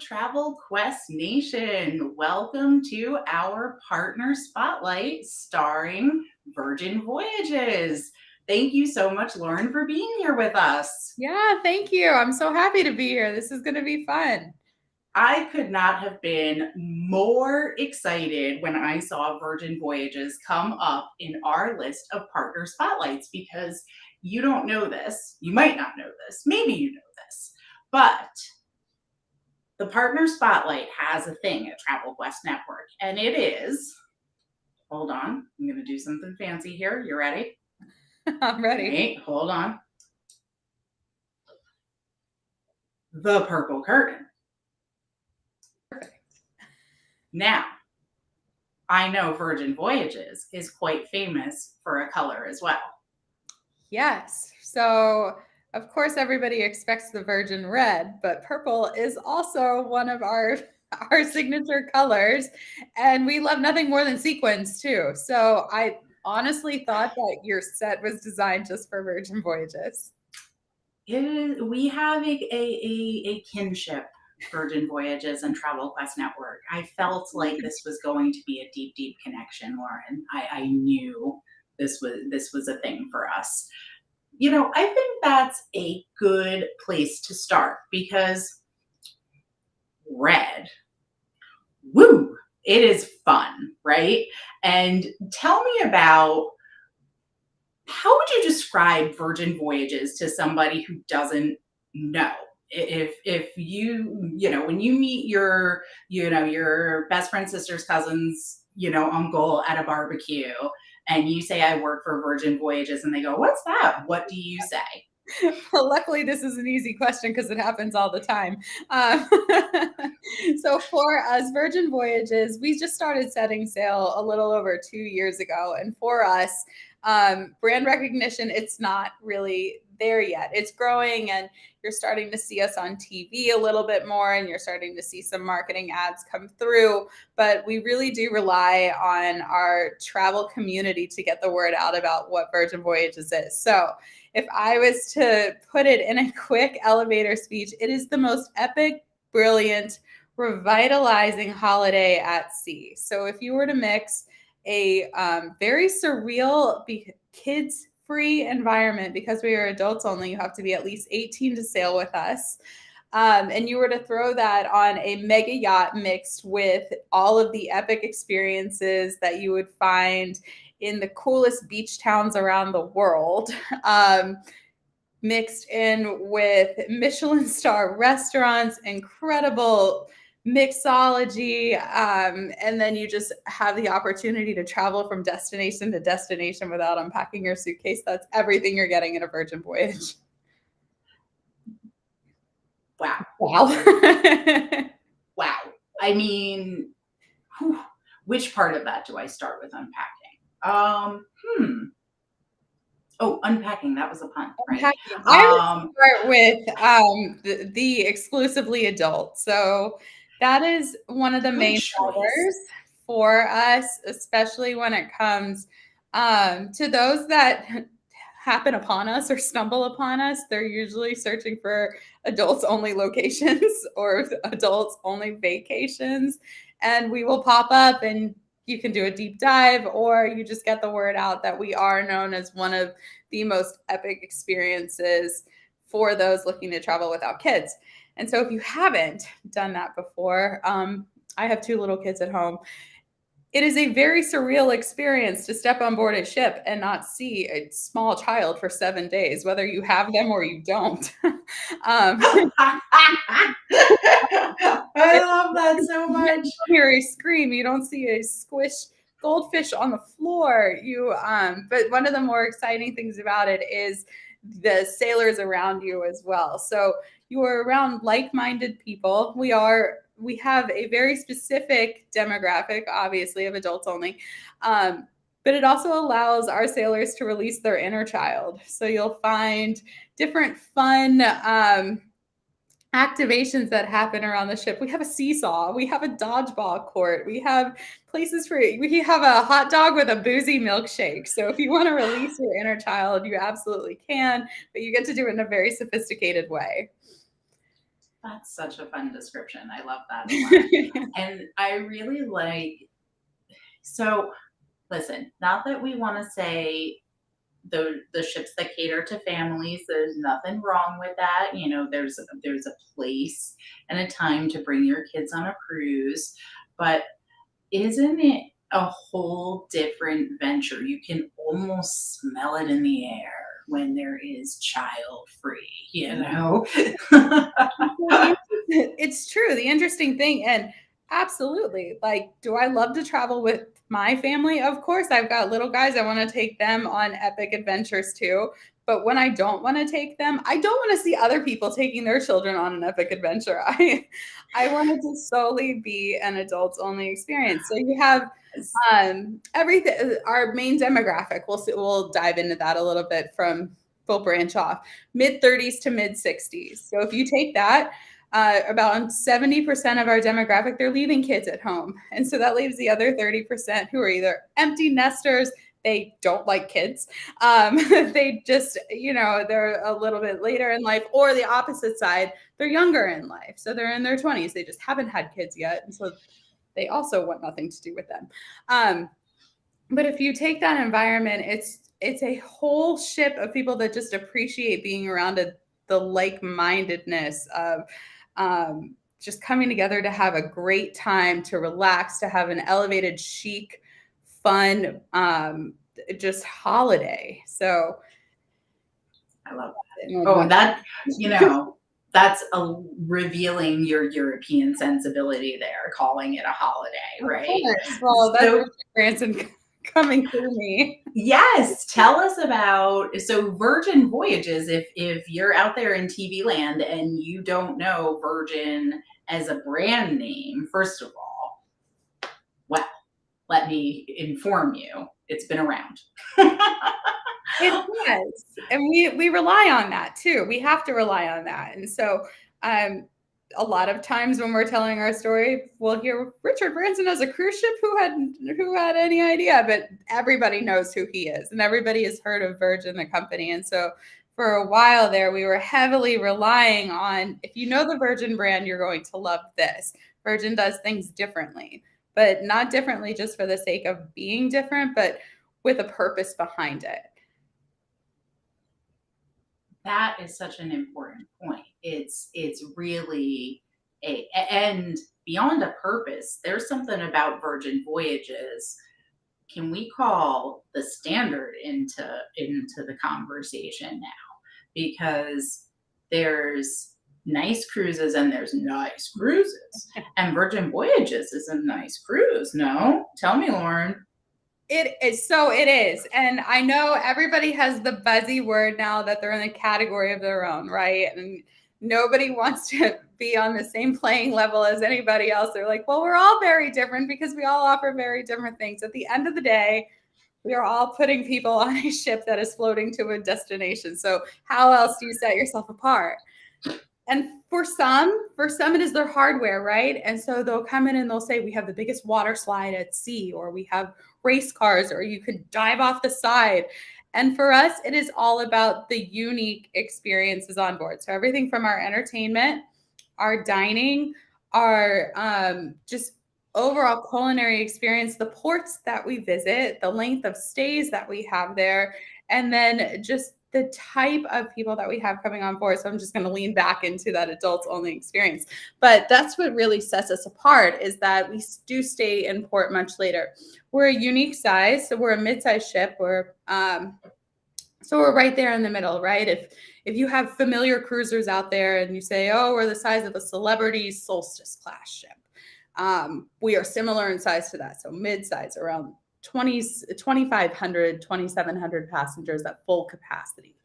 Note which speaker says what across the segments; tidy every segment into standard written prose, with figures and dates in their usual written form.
Speaker 1: Travel Quest Nation. Welcome to our partner spotlight starring Virgin Voyages. Thank you so much, Lauren, for being here with us.
Speaker 2: Yeah, thank you. I'm so happy to be here. This is going to be fun.
Speaker 1: I could not have been more excited when I saw Virgin Voyages come up in our list of partner spotlights because you don't know this. You might not know this. Maybe you know this. But the partner spotlight has a thing at Travel Quest Network, and it is, hold on, I'm going to do something fancy here. You ready?
Speaker 2: I'm ready.
Speaker 1: Wait, hold on. The purple curtain.
Speaker 2: Perfect.
Speaker 1: Now, I know Virgin Voyages is quite famous for a color as well.
Speaker 2: Yes. So, of course, everybody expects the virgin red, but purple is also one of our signature colors, and we love nothing more than sequins too. So, I honestly thought that your set was designed just for Virgin Voyages.
Speaker 1: We have a kinship, Virgin Voyages and Travel Quest Network. I felt like this was going to be a deep, deep connection, Lauren. I knew this was a thing for us. You know, I think that's a good place to start because red, woo, it is fun, right? And tell me about how would you describe Virgin Voyages to somebody who doesn't know? If you know when you meet your best friend, sister's cousin's uncle at a barbecue, and you say I work for Virgin Voyages, and they go, "What's that?" What do you say?
Speaker 2: Well, luckily, this is an easy question because it happens all the time. Um, so, for us, Virgin Voyages, we just started setting sail a little over 2 years ago. And for us, brand recognition, it's not really there yet. It's growing, and you're starting to see us on TV a little bit more, and you're starting to see some marketing ads come through. But we really do rely on our travel community to get the word out about what Virgin Voyages is. So, if I was to put it in a quick elevator speech, it is the most epic, brilliant, revitalizing holiday at sea. So if you were to mix a very surreal, kids free environment, because we are adults only, you have to be at least 18 to sail with us. And you were to throw that on a mega yacht mixed with all of the epic experiences that you would find in the coolest beach towns around the world, mixed in with Michelin star restaurants, incredible mixology, and then you just have the opportunity to travel from destination to destination without unpacking your suitcase. That's everything you're getting in a Virgin Voyage.
Speaker 1: Wow.
Speaker 2: Wow.
Speaker 1: Wow. I mean, whew, which part of that do I start with unpacking? Oh, unpacking. That was a pun, right?
Speaker 2: I would start with the exclusively adult. So that is one of the
Speaker 1: Good
Speaker 2: main
Speaker 1: choice.
Speaker 2: drivers for us, especially when it comes to those that happen upon us or stumble upon us. They're usually searching for adults only locations or adults only vacations. And we will pop up and you can do a deep dive, or you just get the word out that we are known as one of the most epic experiences for those looking to travel without kids. And so if you haven't done that before, I have 2 little kids at home. It is a very surreal experience to step on board a ship and not see a small child for 7 days, whether you have them or you don't.
Speaker 1: I love that so much.
Speaker 2: You hear a scream, you don't see a squished goldfish on the floor. But one of the more exciting things about it is the sailors around you as well. So you are around like-minded people. We have a very specific demographic, obviously, of adults only. But it also allows our sailors to release their inner child. So you'll find different fun activations that happen around the ship. We have a seesaw, we have a dodgeball court, we have we have a hot dog with a boozy milkshake. So if you want to release your inner child, you absolutely can, but you get to do it in a very sophisticated way.
Speaker 1: That's such a fun description. I love that a lot. And I really like, so listen, not that we want to say the ships that cater to families, there's nothing wrong with that. You know, there's a place and a time to bring your kids on a cruise, but isn't it a whole different venture? You can almost smell it in the air when there is child free, you know?
Speaker 2: It's true. The interesting thing, and absolutely, like, do I love to travel with my family? Of course, I've got little guys. I want to take them on epic adventures too. But when I don't want to take them, I don't want to see other people taking their children on an epic adventure. I want it to solely be an adults only experience. So you have everything. Our main demographic. We'll dive into that a little bit from. We'll branch off mid 30s to mid 60s. So if you take that, about 70% of our demographic, they're leaving kids at home. And so that leaves the other 30% who are either empty nesters, they don't like kids. They just, they're a little bit later in life, or the opposite side, they're younger in life. So they're in their 20s. They just haven't had kids yet. And so they also want nothing to do with them. But if you take that environment, it's a whole ship of people that just appreciate being around the like-mindedness of just coming together to have a great time, to relax, to have an elevated, chic, fun, just holiday. So
Speaker 1: I love that. Oh, that's revealing your European sensibility there, calling it a holiday, right?
Speaker 2: Well, that's Richard Branson coming through me.
Speaker 1: Yes, tell us about Virgin Voyages. If you're out there in TV land and you don't know Virgin as a brand name, first of all, well, let me inform you, it's been around.
Speaker 2: It does, and we rely on that too. We have to rely on that, and so a lot of times when we're telling our story, we'll hear Richard Branson has a cruise ship. Who had any idea? But everybody knows who he is, and everybody has heard of Virgin, the company. And so for a while there, we were heavily relying on, if you know the Virgin brand, you're going to love this. Virgin does things differently, but not differently just for the sake of being different, but with a purpose behind it.
Speaker 1: That is such an important point. It's really and beyond a purpose, there's something about Virgin Voyages. Can we call the standard into the conversation now? Because there's nice cruises and there's nice cruises. And Virgin Voyages is a nice cruise, no? Tell me, Lauren.
Speaker 2: It is. So it is. And I know everybody has the buzzy word now that they're in a category of their own, right? And nobody wants to be on the same playing level as anybody else. They're like, well, we're all very different because we all offer very different things. At the end of the day, we are all putting people on a ship that is floating to a destination. So how else do you set yourself apart? And for some, it is their hardware, right? And so they'll come in and they'll say, we have the biggest water slide at sea, or we have race cars, or you could dive off the side. And for us, it is all about the unique experiences on board. So everything from our entertainment, our dining, our just overall culinary experience, the ports that we visit, the length of stays that we have there, and then just the type of people that we have coming on board. So I'm just going to lean back into that adults only experience. But that's what really sets us apart, is that we do stay in port much later. We're a unique size. So we're a mid-sized ship. So we're right there in the middle, right? If you have familiar cruisers out there and you say, oh, we're the size of a Celebrity Solstice class ship. We are similar in size to that. So mid-size, around 2,500, 2,700 passengers at full capacity.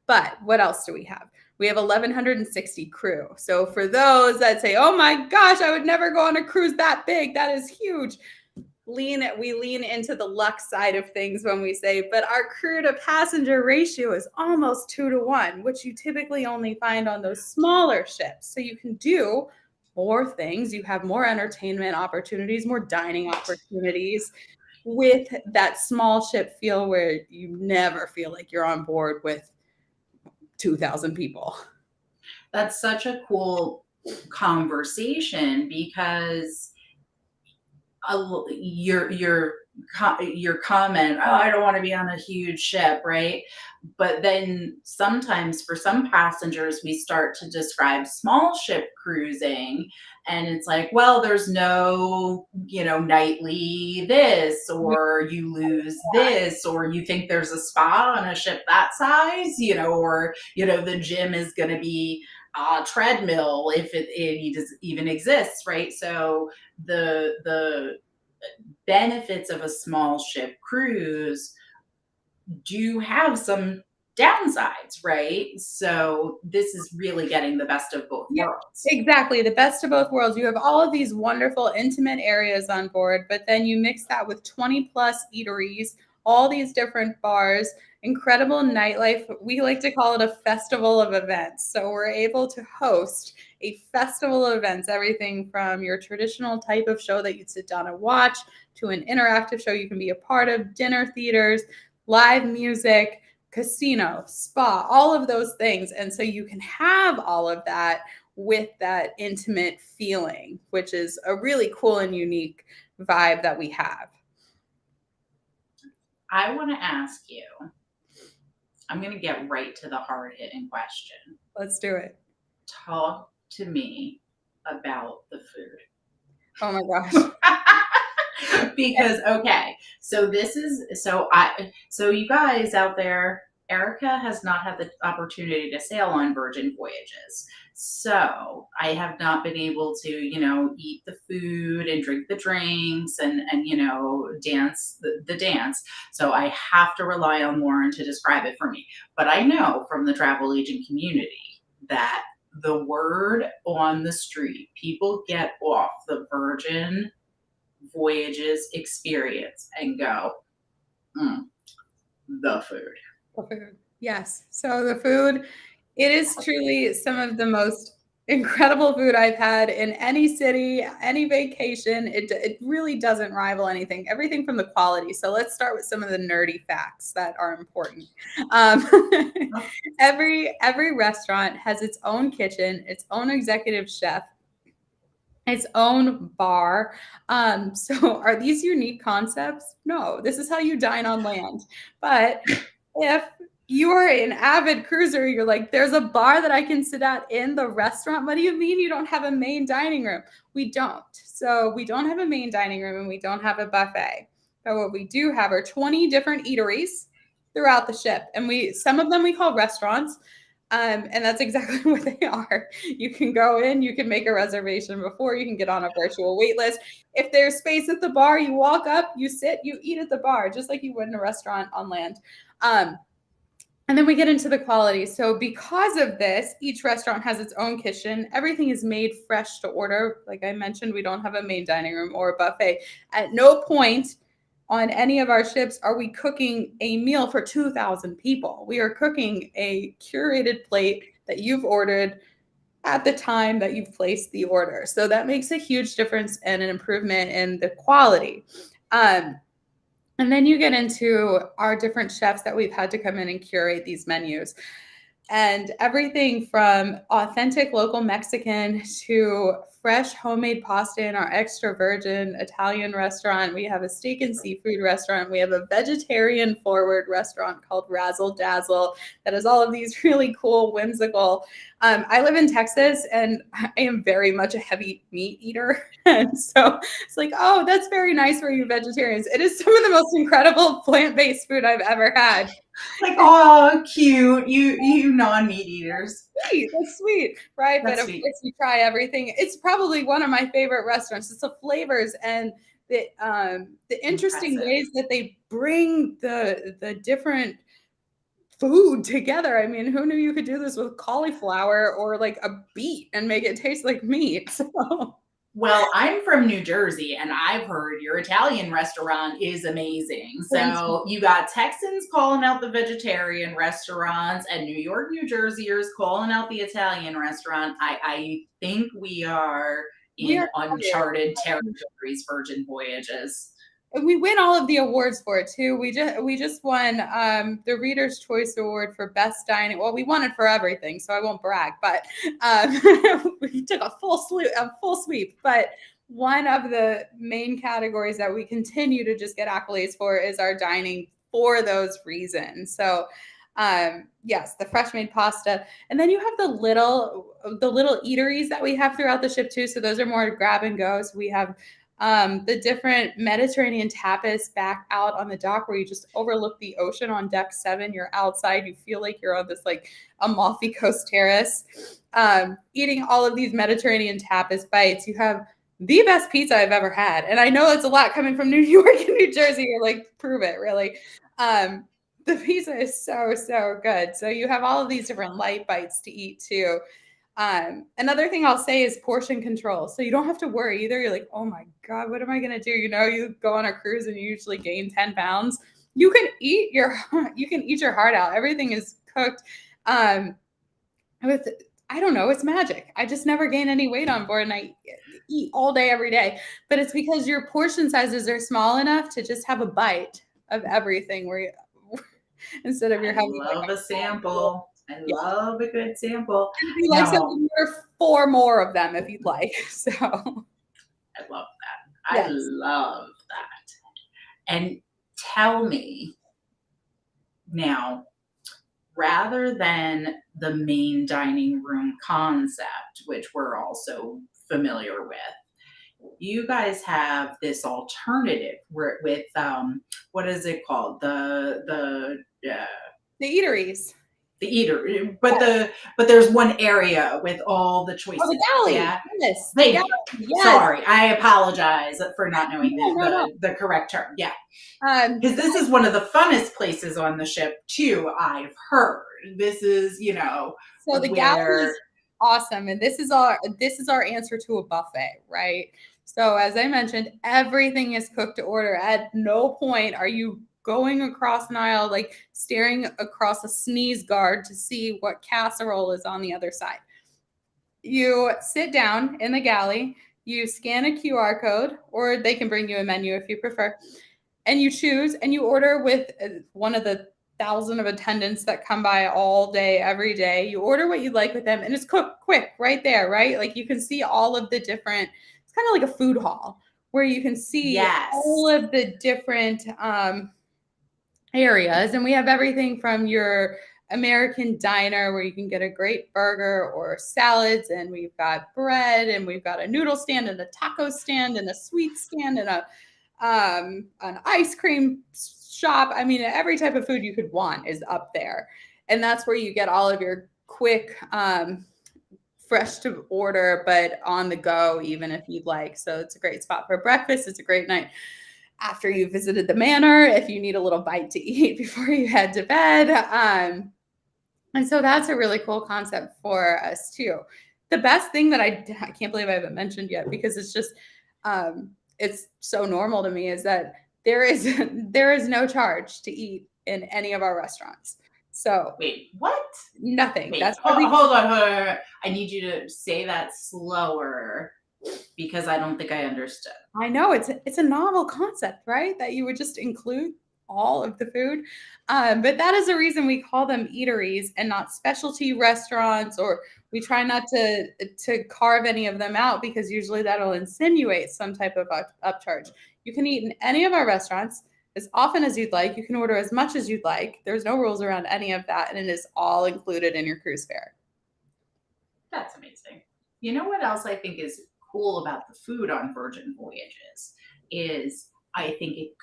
Speaker 2: But what else do we have? We have 1,160 crew. So for those that say, oh my gosh, I would never go on a cruise that big, that is huge. We lean into the luck side of things when we say, but our crew to passenger ratio is almost 2-to-1, which you typically only find on those smaller ships. So you can do more things. You have more entertainment opportunities, more dining opportunities, with that small ship feel where you never feel like you're on board with 2,000 people.
Speaker 1: That's such a cool conversation because your comment, oh, I don't want to be on a huge ship, right? But then sometimes for some passengers, we start to describe small ship cruising, and it's like, well, there's no, nightly this,
Speaker 2: We-
Speaker 1: or you lose this, or you think there's a spa on a ship that size, or the gym is going to be a treadmill if it even exists, right? So the benefits of a small ship cruise do have some downsides, right? So this is really getting the best of both
Speaker 2: Yeah,
Speaker 1: worlds.
Speaker 2: exactly. The best of both worlds. You have all of these wonderful, intimate areas on board, but then you mix that with 20 plus eateries, all these different bars, incredible nightlife. We like to call it a festival of events. So we're able to host a festival of events, everything from your traditional type of show that you'd sit down and watch to an interactive show you can be a part of, dinner theaters, live music, casino, spa, all of those things. And so you can have all of that with that intimate feeling, which is a really cool and unique vibe that we have.
Speaker 1: I want to ask you, I'm going to get right to the hard hitting question.
Speaker 2: Let's do it.
Speaker 1: Talk to me about the food.
Speaker 2: Oh my gosh.
Speaker 1: Because okay, so you guys out there, Erica has not had the opportunity to sail on Virgin Voyages. So I have not been able to, eat the food and drink the drinks and dance the dance. So I have to rely on Lauren to describe it for me. But I know from the travel agent community that the word on the street, people get off the Virgin Voyages experience and go, mm, the food.
Speaker 2: The food. Yes. So the food, it is truly some of the most incredible food I've had in any city, any vacation. It really doesn't rival anything, everything from the quality. So let's start with some of the nerdy facts that are important. Um, every restaurant has its own kitchen, its own executive chef, its own bar. So are these unique concepts? No, this is how you dine on land. But if you are an avid cruiser, you're like, there's a bar that I can sit at in the restaurant. What do you mean you don't have a main dining room? We don't. So we don't have a main dining room and we don't have a buffet. But what we do have are 20 different eateries throughout the ship. And some of them we call restaurants. And that's exactly what they are. You can go in, you can make a reservation before, you can get on a virtual wait list. If there's space at the bar, you walk up, you sit, you eat at the bar, just like you would in a restaurant on land. And then we get into the quality. So because of this, each restaurant has its own kitchen. Everything is made fresh to order. Like I mentioned, we don't have a main dining room or a buffet. At no point on any of our ships are we cooking a meal for 2,000 people. We are cooking a curated plate that you've ordered at the time that you've placed the order. So that makes a huge difference and an improvement in the quality. And then you get into our different chefs that we've had to come in and curate these menus. And everything from authentic local Mexican to fresh homemade pasta in our extra virgin Italian restaurant. We have a steak and seafood restaurant. We have a vegetarian forward restaurant called Razzle Dazzle that has all of these really cool, whimsical. I live in Texas and I am very much a heavy meat eater. And so it's like, oh, that's very nice for you vegetarians. It is some of the most incredible plant-based food I've ever had.
Speaker 1: Like, oh, cute. You non-meat eaters.
Speaker 2: Sweet, that's sweet, right?
Speaker 1: That's
Speaker 2: But of
Speaker 1: sweet.
Speaker 2: course, you try everything. It's probably one of my favorite restaurants. It's the flavors and the interesting
Speaker 1: Impressive.
Speaker 2: ways that they bring the different food together. I mean, who knew you could do this with cauliflower or like a beet and make it taste like meat? So
Speaker 1: Well, I'm from New Jersey, and I've heard your Italian restaurant is amazing.
Speaker 2: thank you.
Speaker 1: So you got Texans calling out the vegetarian restaurants, and New York, New Jerseyers calling out the Italian restaurant. I think we are
Speaker 2: We
Speaker 1: in
Speaker 2: are
Speaker 1: uncharted territories, Virgin Voyages.
Speaker 2: we win all of the awards for it too. We just won the Reader's Choice Award for Best Dining. Well, we won it for everything, so I won't brag, but we took a full sweep. But one of the main categories that we continue to just get accolades for is our dining for those reasons. So yes, the fresh made pasta. And then you have the little eateries that we have throughout the ship too. So those are more grab and go. So we have the different Mediterranean tapas back out on the dock where you just overlook the ocean on deck 7. You're outside. You feel like you're on this like Amalfi Coast terrace, eating all of these Mediterranean tapas bites. You have the best pizza I've ever had. And I know it's a lot coming from New York and New Jersey. You're like, prove it, really. The pizza is so, so good. So you have all of these different light bites to eat too. Another thing I'll say is portion control. So you don't have to worry either. You're like, oh my God, what am I going to do? You know, you go on a cruise and you usually gain 10 pounds. You can eat your heart out. Everything is cooked. I don't know, it's magic. I just never gain any weight on board and I eat all day, every day. But it's because your portion sizes are small enough to just have a bite of everything where you, instead of you're having
Speaker 1: love a sample. I love a good sample.
Speaker 2: If you like something, order 4 more of them if you'd like. So
Speaker 1: I love that. Yes. I love that. And tell me now, rather than the main dining room concept, which we're also familiar with, you guys have this alternative with what is it called? The
Speaker 2: eateries.
Speaker 1: The eater, but there's one area with all the choices.
Speaker 2: Oh, the galley.
Speaker 1: Yeah.
Speaker 2: Yes.
Speaker 1: Thank you. Yes. Sorry, I apologize for not knowing the correct term. Yeah. Because this is one of the funnest places on the ship too. I've heard this is,
Speaker 2: So the galley is awesome, and this is our answer to a buffet, right? So as I mentioned, everything is cooked to order. At no point are you going across an aisle, like staring across a sneeze guard to see what casserole is on the other side. You sit down in the galley, you scan a QR code, or they can bring you a menu if you prefer, and you choose and you order with one of the 1,000 of attendants that come by all day, every day. You order what you like with them, and it's cooked quick right there, right? Like you can see all of the different, it's kind of like a food hall where you can see all of the different areas. And we have everything from your American diner where you can get a great burger or salads, and we've got bread, and we've got a noodle stand and a taco stand and a sweet stand and an ice cream shop. I mean, every type of food you could want is up there. And that's where you get all of your quick, fresh to order, but on the go, even if you'd like. So it's a great spot for breakfast. It's a great night after you visited the manor, if you need a little bite to eat before you head to bed. And so that's a really cool concept for us too. The best thing that I can't believe I haven't mentioned yet, because it's just, it's so normal to me, is that there is no charge to eat in any of our restaurants. So
Speaker 1: wait, what?
Speaker 2: Nothing.
Speaker 1: Wait, hold on. I need you to say that slower, because I don't think I understood.
Speaker 2: I know it's a novel concept, right? That you would just include all of the food. But that is the reason we call them eateries and not specialty restaurants, or we try not to carve any of them out, because usually that'll insinuate some type of upcharge. You can eat in any of our restaurants as often as you'd like. You can order as much as you'd like. There's no rules around any of that, and it is all included in your cruise fare.
Speaker 1: That's amazing. You know what else I think is cool about the food on Virgin Voyages is I think it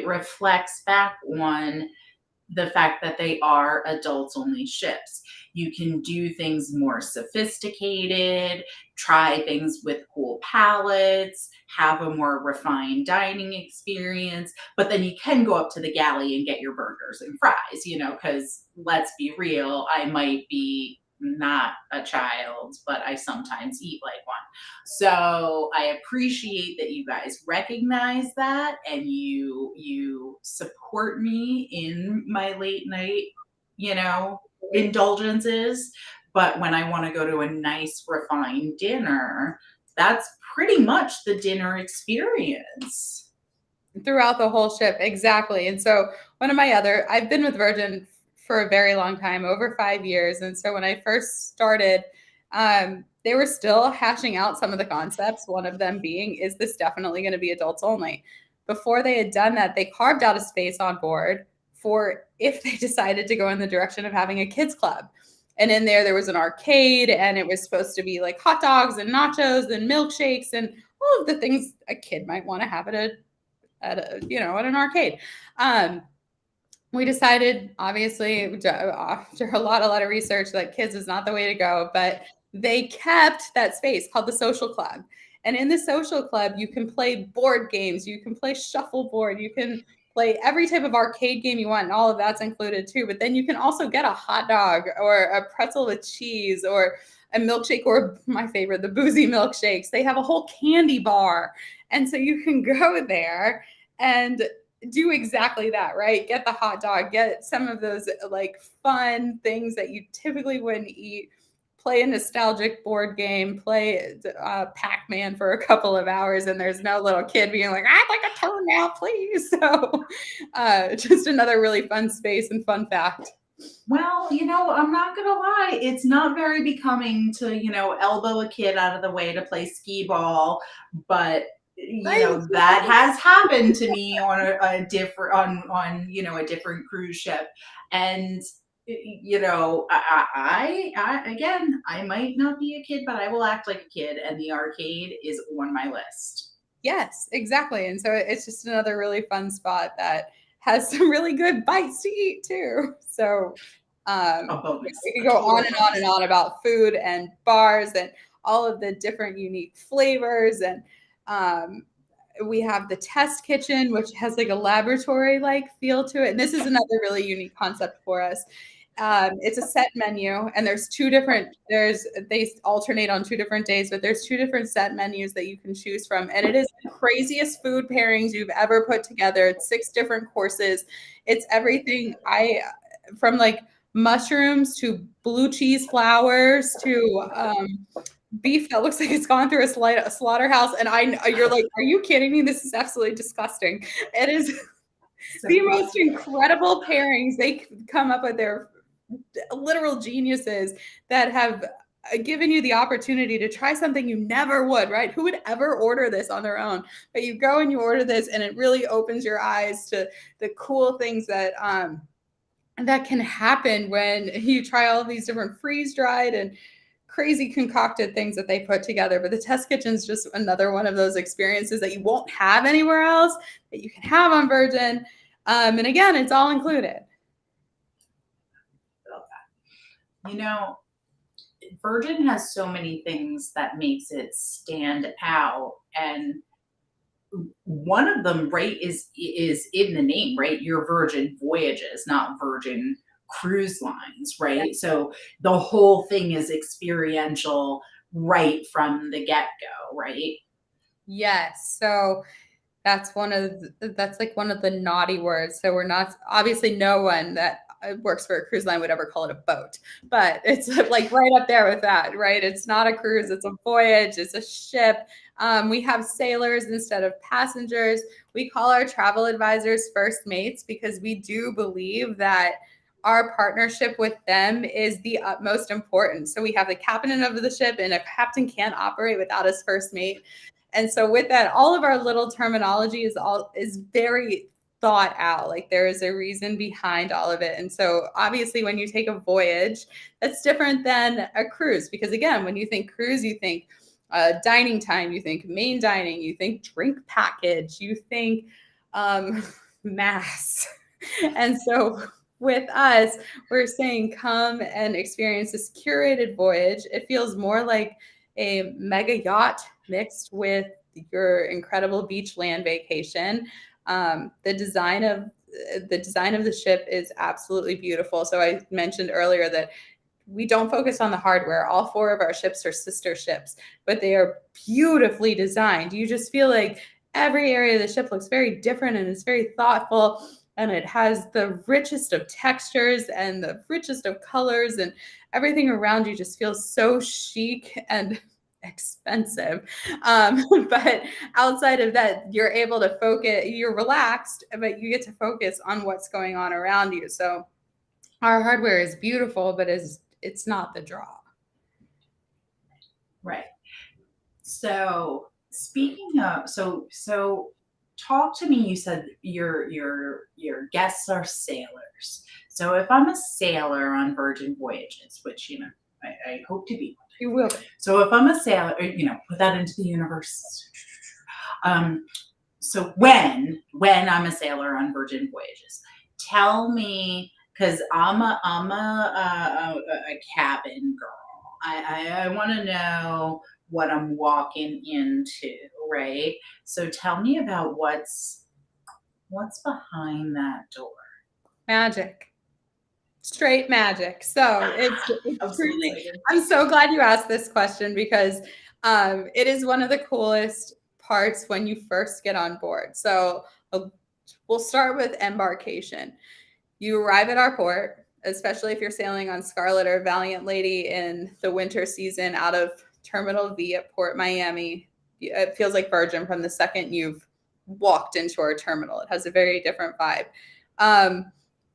Speaker 1: reflects back on the fact that they are adults only ships. You can do things more sophisticated, try things with cool palettes, have a more refined dining experience, but then you can go up to the galley and get your burgers and fries, because let's be real, I might be not a child, but I sometimes eat like one. So I appreciate that you guys recognize that, and you support me in my late night, indulgences. But when I want to go to a nice refined dinner, that's pretty much the dinner experience.
Speaker 2: Throughout the whole ship, exactly. And so I've been with Virgin for a very long time, over 5 years. And so when I first started, they were still hashing out some of the concepts. One of them being, is this definitely going to be adults only? Before they had done that, they carved out a space on board for if they decided to go in the direction of having a kids club. And in there was an arcade, and it was supposed to be like hot dogs and nachos and milkshakes and all of the things a kid might want to have at an arcade. We decided, obviously, after a lot of research, that kids is not the way to go, but they kept that space called the social club. And in the social club, you can play board games, you can play shuffleboard, you can play every type of arcade game you want, and all of that's included too. But then you can also get a hot dog or a pretzel with cheese or a milkshake, or my favorite, the boozy milkshakes. They have a whole candy bar. And so you can go there and do exactly that, right? Get the hot dog, get some of those like fun things that you typically wouldn't eat, play a nostalgic board game, play Pac-Man for a couple of hours, and there's no little kid being like, I'd like a turn now, please. So just another really fun space and fun fact.
Speaker 1: Well, I'm not gonna lie, it's not very becoming to, elbow a kid out of the way to play skee ball, but
Speaker 2: Right.
Speaker 1: that has happened to me on a different on a different cruise ship. And I again, I might not be a kid, but I will act like a kid, and the arcade is on my list.
Speaker 2: Yes, exactly. And so it's just another really fun spot that has some really good bites to eat too. So
Speaker 1: A
Speaker 2: we
Speaker 1: bonus,
Speaker 2: could
Speaker 1: a
Speaker 2: go on
Speaker 1: total
Speaker 2: and on and
Speaker 1: bonus.
Speaker 2: on about food and bars and all of the different unique flavors. And we have the test kitchen, which has like a laboratory like feel to it. And this is another really unique concept for us. It's a set menu, and they alternate on 2 different days, but there's 2 different set menus that you can choose from. And it is the craziest food pairings you've ever put together. It's 6 different courses. It's everything from like mushrooms to blue cheese flowers to beef that looks like it's gone through a slaughterhouse. And you're like, are you kidding me? This is absolutely disgusting. It is
Speaker 1: So
Speaker 2: the most incredible pairings. They come up with their literal geniuses that have given you the opportunity to try something you never would, right? Who would ever order this on their own? But you go and you order this, and it really opens your eyes to the cool things that can happen when you try all of these different freeze dried and crazy concocted things that they put together. But the test kitchen is just another one of those experiences that you won't have anywhere else, that you can have on Virgin. And again, it's all included.
Speaker 1: you know, Virgin has so many things that makes it stand out, and one of them, right, is in the name, right? Your Virgin Voyages, not Virgin Cruise Lines, right? So the whole thing is experiential right from the get-go, right?
Speaker 2: Yes. So that's like one of the naughty words. So we're not, obviously no one that works for a cruise line would ever call it a boat, but it's like right up there with that, right? It's not a cruise, it's a voyage, it's a ship. We have sailors instead of passengers. We call our travel advisors first mates because we do believe that our partnership with them is the utmost importance. So we have the captain of the ship, and a captain can't operate without his first mate. And so with that, all of our little terminology is very thought out. Like there is a reason behind all of it. And so obviously when you take a voyage, that's different than a cruise, because again, when you think cruise, you think dining time, you think main dining, you think drink package, you think mass. And so with us, we're saying come and experience this curated voyage. It feels more like a mega yacht mixed with your incredible beach land vacation. The design of the ship is absolutely beautiful. So I mentioned earlier that we don't focus on the hardware. All 4 of our ships are sister ships, but they are beautifully designed. You just feel like every area of the ship looks very different, and it's very thoughtful, and it has the richest of textures and the richest of colors, and everything around you just feels so chic and expensive. But outside of that, you're able to focus, you're relaxed, but you get to focus on what's going on around you. So our hardware is beautiful, but it's not the draw.
Speaker 1: Right. So speaking of, so talk to me. You said your guests are sailors. So if I'm a sailor on Virgin Voyages, which I hope to be one day.
Speaker 2: You will.
Speaker 1: So if I'm a sailor, put that into the universe. So when I'm a sailor on Virgin Voyages, tell me, because I'm a cabin girl. I want to know what I'm walking into, right? So tell me about what's behind that door.
Speaker 2: Magic. Straight magic. So it's truly, I'm so glad you asked this question because it is one of the coolest parts when you first get on board. So we'll start with embarkation. You arrive at our port, especially if you're sailing on Scarlet or Valiant Lady in the winter season out of Terminal V at Port Miami. It feels like Virgin from the second you've walked into our terminal. It has a very different vibe.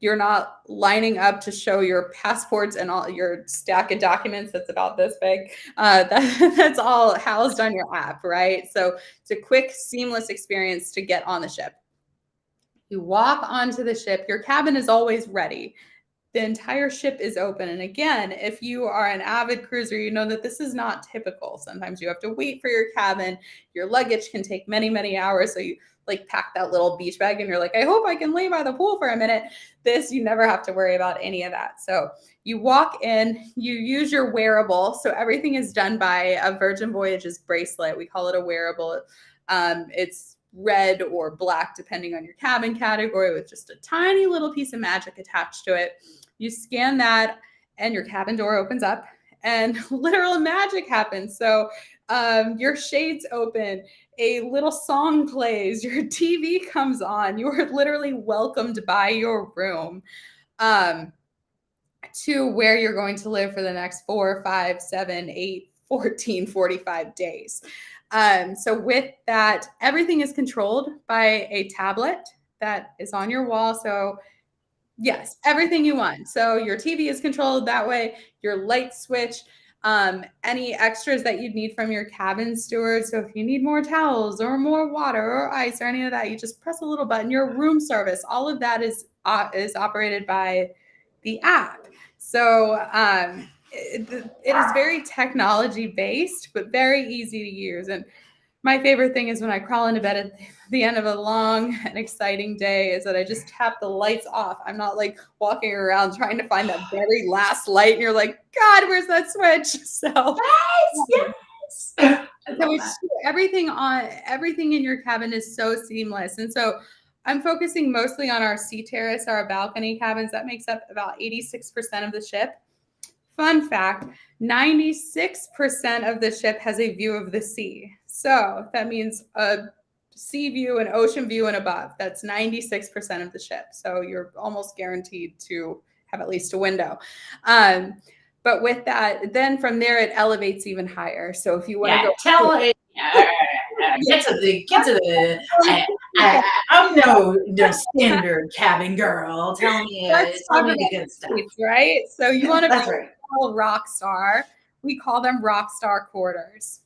Speaker 2: You're not lining up to show your passports and all your stack of documents that's about this big. That's all housed on your app, right? So it's a quick, seamless experience to get on the ship. You walk onto the ship. Your cabin is always ready. The entire ship is open. And again, if you are an avid cruiser, you know that this is not typical. Sometimes you have to wait for your cabin. Your luggage can take many, many hours. So you pack that little beach bag and you're like, I hope I can lay by the pool for a minute. This, you never have to worry about any of that. So you walk in, you use your wearable. So everything is done by a Virgin Voyages bracelet. We call it a wearable. It's red or black, depending on your cabin category, with just a tiny little piece of magic attached to it. You scan that and your cabin door opens up and literal magic happens. So your shades open, a little song plays, your TV comes on, you are literally welcomed by your room to where you're going to live for the next 4, 5, 7, 8, 14, 45 days. So with that, everything is controlled by a tablet that is on your wall. So yes, everything you want. So your TV is controlled that way, your light switch, any extras that you'd need from your cabin steward. So if you need more towels or more water or ice or any of that, you just press a little button. Your room service, all of that is operated by the app. So it is very technology based, but very easy to use. And my favorite thing is when I crawl into bed at the end of a long and exciting day is that I just tap the lights off. I'm not like walking around trying to find that very last light and you're like, God, where's that switch? So
Speaker 1: yes.
Speaker 2: So it's everything in your cabin is so seamless. And so I'm focusing mostly on our sea terrace, our balcony cabins. That makes up about 86% of the ship. Fun fact, 96% of the ship has a view of the sea. So that means a sea view, an ocean view, and above. That's 96% of the ship. So you're almost guaranteed to have at least a window. But with that, then from there, it elevates even higher. So if you want to go...
Speaker 1: Tell it. Get to the. I'm no standard cabin girl. Tell me the good stuff.
Speaker 2: Right? So you want to
Speaker 1: That's right.
Speaker 2: Rock star. We call them rock star quarters.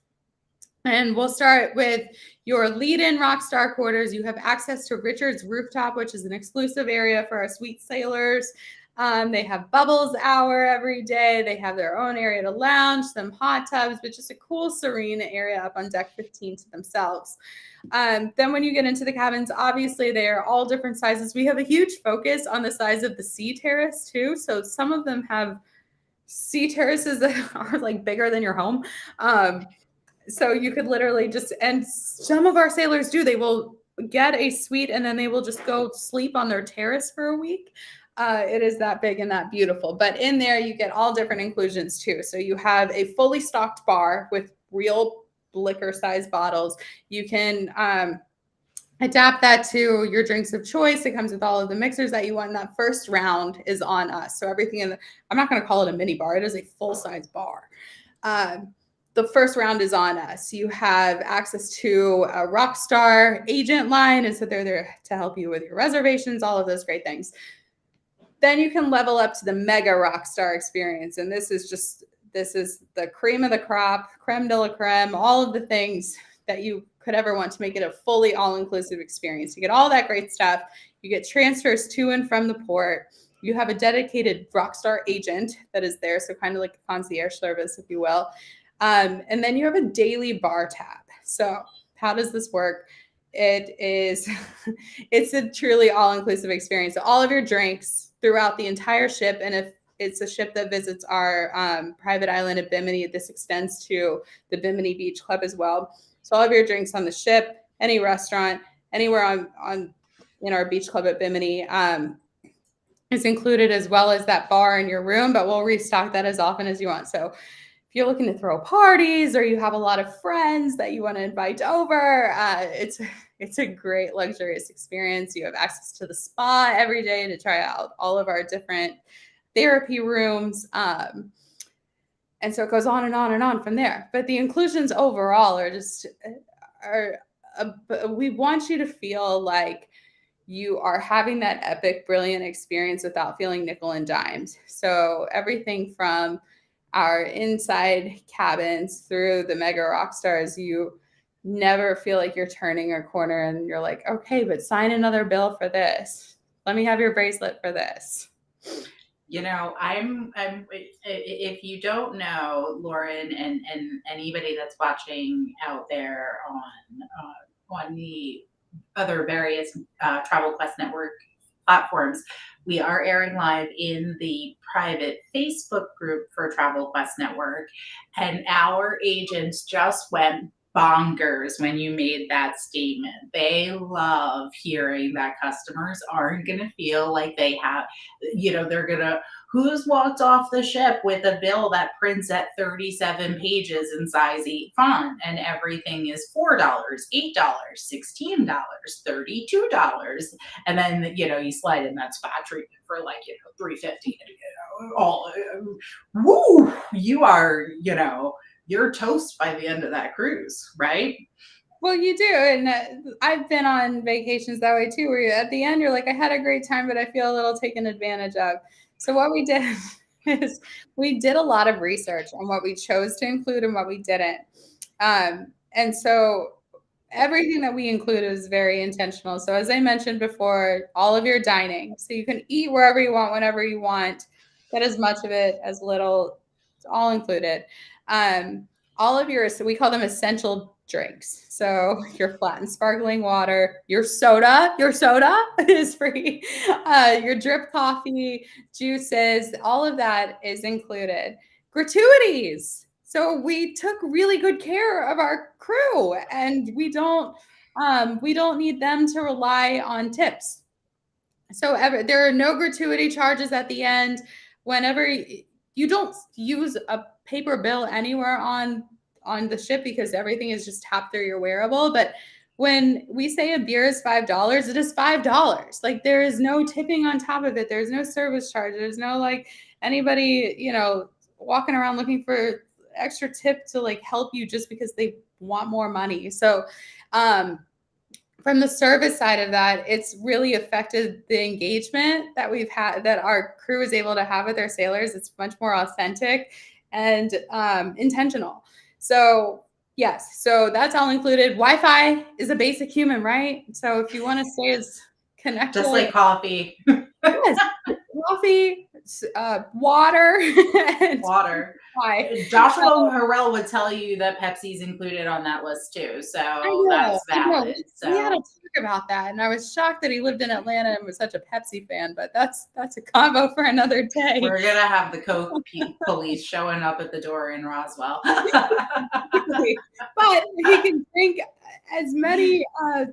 Speaker 2: And we'll start with your lead-in rock star quarters. You have access to Richard's Rooftop, which is an exclusive area for our sweet sailors. They have bubbles hour every day. They have their own area to lounge, some hot tubs, but just a cool, serene area up on deck 15 to themselves. Then when you get into the cabins, obviously they are all different sizes. We have a huge focus on the size of the sea terrace too. So some of them have sea terraces that are like bigger than your home. So you could literally and some of our sailors do, they will get a suite and then they will just go sleep on their terrace for a week. It is that big and that beautiful. But in there, you get all different inclusions too. So you have a fully stocked bar with real liquor size bottles. You can adapt that to your drinks of choice. It comes with all of the mixers that you want. That first round is on us. So everything I'm not going to call it a mini bar. It is a full size bar. the first round is on us. You have access to a Rockstar agent line, and so they're there to help you with your reservations, all of those great things. Then you can level up to the mega Rockstar experience, and this is the cream of the crop, creme de la creme, all of the things that you could ever want to make it a fully all-inclusive experience. You get all that great stuff. You get transfers to and from the port. You have a dedicated Rockstar agent that is there, so kind of like a concierge service, if you will. And then you have a daily bar tab. So how does this work? It's a truly all-inclusive experience. So all of your drinks throughout the entire ship, and if it's a ship that visits our private island at Bimini, this extends to the Bimini Beach Club as well. So all of your drinks on the ship, any restaurant, anywhere in our beach club at Bimini is included, as well as that bar in your room, but we'll restock that as often as you want. So if you're looking to throw parties or you have a lot of friends that you want to invite over, it's a great luxurious experience. You have access to the spa every day to try out all of our different therapy rooms. And so it goes on and on and on from there. But the inclusions overall we want you to feel like you are having that epic, brilliant experience without feeling nickel and dimed. So everything from our inside cabins through the mega rock stars, you never feel like you're turning a corner and you're like, okay, but sign another bill for this. Let me have your bracelet for this.
Speaker 1: You know, if you don't know, Lauren, and anybody that's watching out there on the other various Travel Quest Network platforms, we are airing live in the private Facebook group for Travel Quest Network, and our agents just went bonkers when you made that statement. They love hearing that customers aren't going to feel like they have, they're going to, who's walked off the ship with a bill that prints at 37 pages in size 8 font and everything is $4, $8, $16, $32. And then, you slide in that spa treatment for like, $3.50, all, woo, you are, you're toast by the end of that cruise, right?
Speaker 2: Well, you do. And I've been on vacations that way too, where at the end, you're like, I had a great time, but I feel a little taken advantage of. So what we did is we did a lot of research on what we chose to include and what we didn't. And so everything that we included is very intentional. So as I mentioned before, all of your dining. So you can eat wherever you want, whenever you want, get as much of it, as little, it's all included. All of so we call them essential drinks. So your flat and sparkling water, your soda is free. Your drip coffee, juices, all of that is included. Gratuities. So we took really good care of our crew, and we don't need them to rely on tips. So there are no gratuity charges at the end. Whenever you don't use a paper bill anywhere on the ship, because everything is just tapped through your wearable. But when we say a beer is $5, it is $5. Like, there is no tipping on top of it. There's no service charge. There's no anybody, walking around looking for extra tip to help you just because they want more money. So, from the service side of that, it's really affected the engagement that we've had, that our crew is able to have with their sailors. It's much more authentic and intentional. So yes, so that's all included. Wi-Fi is a basic human, right? So if you want to stay as connected,
Speaker 1: just like coffee,
Speaker 2: yes, coffee, water,
Speaker 1: water. Joshua Harrell would tell you that Pepsi's included on that list too, so that's valid. So
Speaker 2: we had to talk about that, and I was shocked that he lived in Atlanta and was such a Pepsi fan. But that's a combo for another day.
Speaker 1: We're gonna have the Coke police showing up at the door in Roswell.
Speaker 2: But he can drink as many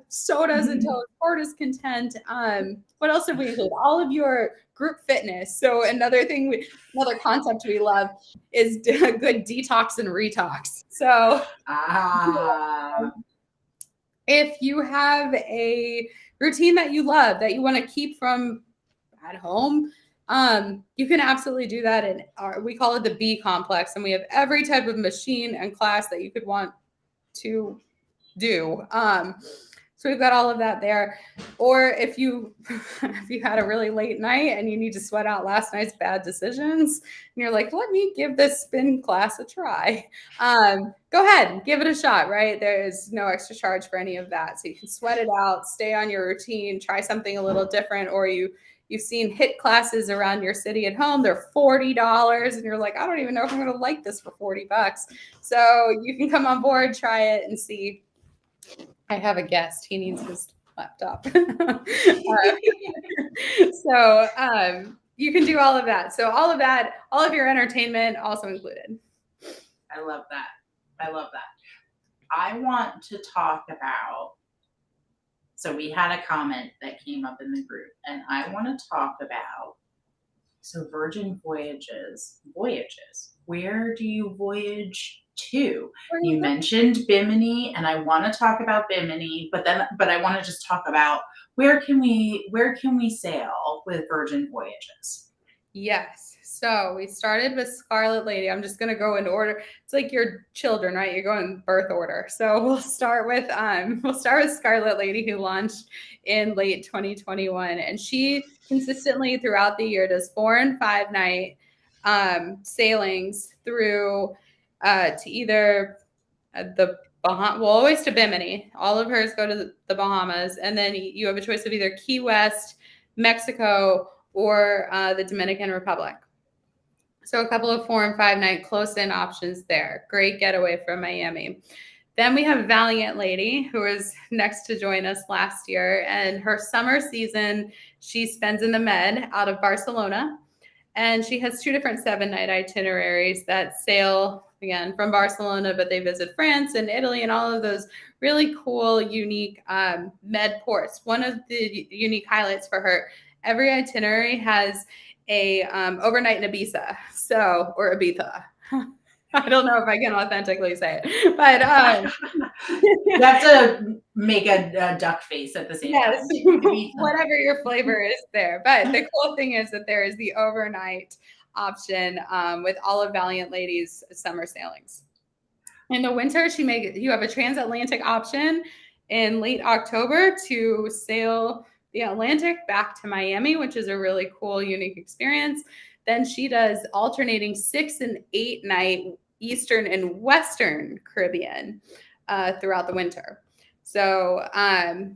Speaker 2: sodas until his heart is content. What else have we included? All of your group fitness. So another concept we love is a good detox and retox. So if you have a routine that you love, that you want to keep from at home, You can absolutely do that in we call it the B complex, and we have every type of machine and class that you could want to do. So we've got all of that there. Or if you if you had a really late night and you need to sweat out last night's bad decisions, and you're like, let me give this spin class a try. Go ahead, give it a shot, right? There is no extra charge for any of that. So you can sweat it out, stay on your routine, try something a little different, or you've seen hit classes around your city at home. They're $40, and you're like, I don't even know if I'm going to like this for $40. So you can come on board, try it, and see. I have a guest. He needs his laptop. You can do all of that. So all of that, all of your entertainment also included.
Speaker 1: I love that. I love that. I want to talk about, so we had a comment that came up in the group, and I want to talk about, so Virgin Voyages, where do you voyage to? You mentioned Bimini, and I want to talk about Bimini, but I want to just talk about where can we sail with Virgin Voyages?
Speaker 2: Yes. So we started with Scarlet Lady. I'm just going to go in order. It's like your children, right? You're going birth order. So we'll start with Scarlet Lady, who launched in late 2021, and she consistently throughout the year does 4 and 5 night sailings through to either the Bahamas, well, always to Bimini. All of hers go to the Bahamas, and then you have a choice of either Key West, Mexico, or the Dominican Republic. So a couple of 4 and 5 night close-in options there. Great getaway from Miami. Then we have Valiant Lady, who was next to join us last year. And her summer season, she spends in the Med out of Barcelona. And she has 2 different 7-night itineraries that sail, again, from Barcelona, but they visit France and Italy and all of those really cool, unique Med ports. One of the unique highlights for her, every itinerary has a overnight in Ibiza, or Ibiza. I don't know if I can authentically say it, but
Speaker 1: you have to make a duck face at the same time.
Speaker 2: Whatever your flavor is there. But the cool thing is that there is the overnight option with all of Valiant Lady's summer sailings. In the winter, you have a transatlantic option in late October to sail the Atlantic back to Miami, which is a really cool, unique experience. Then she does alternating 6 and 8 night Eastern and Western Caribbean throughout the winter. So